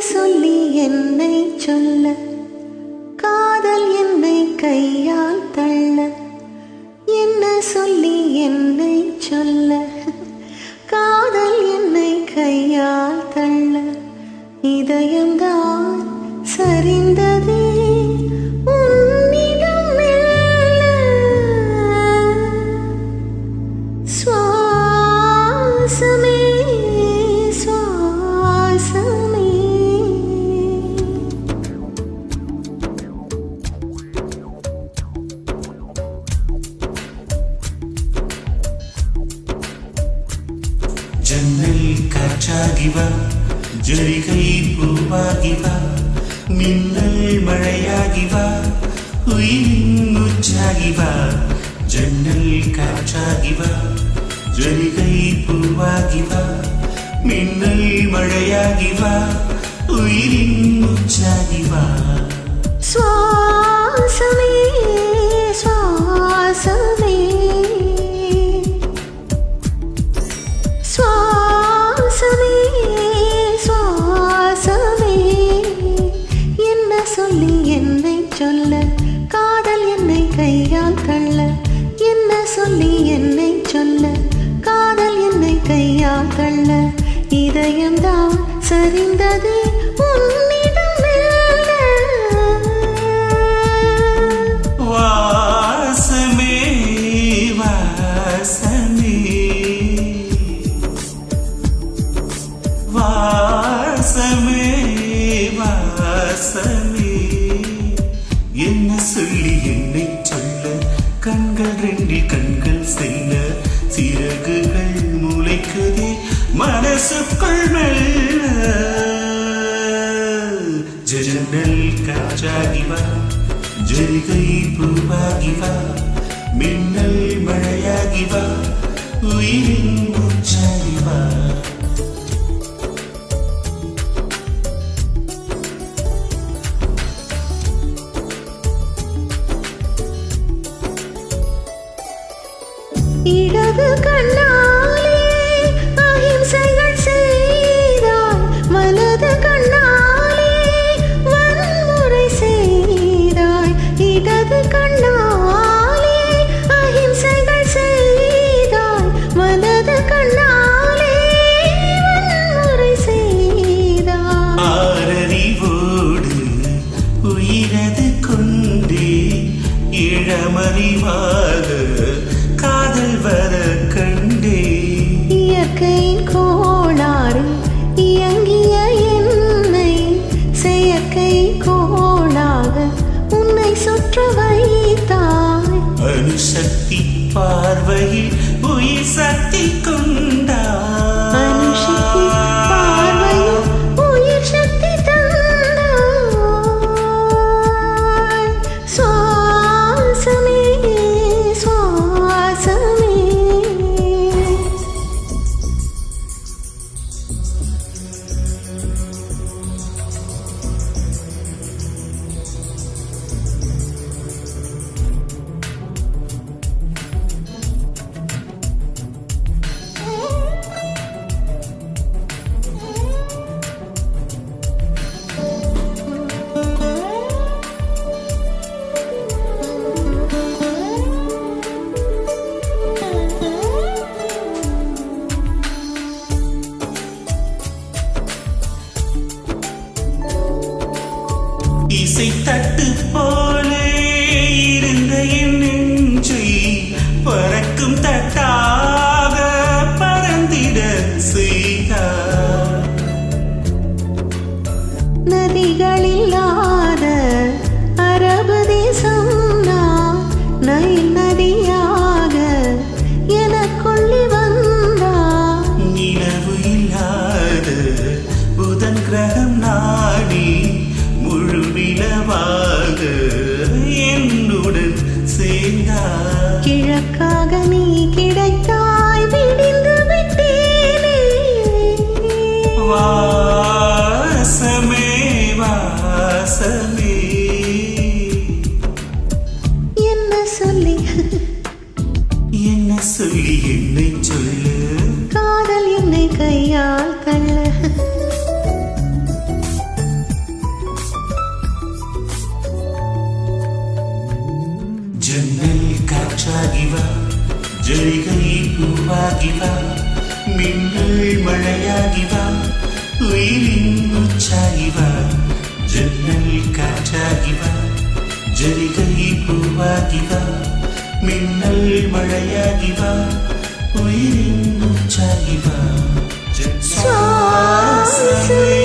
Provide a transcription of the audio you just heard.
சொல்லி என்னை சொல்ல, காதல் என்னை கையால் தள்ள. என்ன சொல்லி என்னை சொல்ல, காதல் என்னை கையால் தள்ள. இதயம்தான் சரிந்ததே உன்னிடம் மெல்ல. சுவாசமே சுவாசமே ஜன்னல் காற்றாகிவா, ஜரிகை பூவாகிவா, மின்னல் மழையாகிவா, உயிரின் உச்சாகிவா. ஜன்னல் காற்றாகிவா, ஜரிகை பூவாகிவா, மின்னல் மழையாகிவா, உயிரின் உச்சாகிவா. சுவாசமே சுவாசமே சுவாசமே சுவாசமே. என்ன சொல்லி என்னை சொல்ல, காதல் என்னை கையால் தள்ள. என்ன சொல்லி என்னை சொல்ல, காதல் என்னை கையால் தள்ள. இதயம்தான் சரிந்ததே உன்னிடம் மெல்ல. வாசமே வாசமே வாசமே வாசமே. என்ன சொல்லி என்னை சொல்ல, கண்கள் ரெண்டில் கண்கள் செல்ல, சிறகுகள் முளைக்குதே மனசுக்குள் மெல்ல. ஜன்னல் காற்றாகிவா, ஜரிகை பூவாகிவா, மின்னல் மழையாகிவா, உயிரின் உச்சாகிவா. இடது கண்ணாலே அஹிம்சைகள் செய்தாய், வலது கண்ணாலே வன்முறை செய்தாய். இடது கண்ணாலே அஹிம்சைகள் செய்தாய், வலது கண்ணாலே வன்முறை செய்தாய். ஆரறிவோடு உயிரது கொண்டே, இளமறிவாக காதல் வர கண்டே. இயற்கையின் கோளாறு இயங்கிய என்னை, செயற்கை கோளாக உன்னை சுற்ற வைத்தாய். அணுசக்தி பார்வையில் உயிர் சக்தி கொண்டாய். அணுசக்தி பார்வையில் உயிர் சக்தி தந்தாய். சுவாசமே சுவாசமே இசை தட்டு போலே இருந்த என் நெஞ்சை பறக்கும் தட்டாக பறந்திட செய்தார். நதிகளில்லாத அரபு தேசம் நான், நைல் நதியாக எனக்குள்ளே வந்தார். நிலவு இல்லாத புதன் கிரகம் நாடி, முழு நிலவாக என்னுடன் சேர்ந்தார். கிழக்காக நீ கிடைத்தாய், விடிந்து விட்டேனே. வாசமே வாசமே ஜரிகை பூவாகி வா மின்னல் மழையாகி வா உயிரின் உச்சாகி வா ஜன்னல் காற்றாகி வா ஜரிகை பூவாகி வா மின்னல் மழையாகி வா உயிரின் உச்சாகி வா சுவாசமே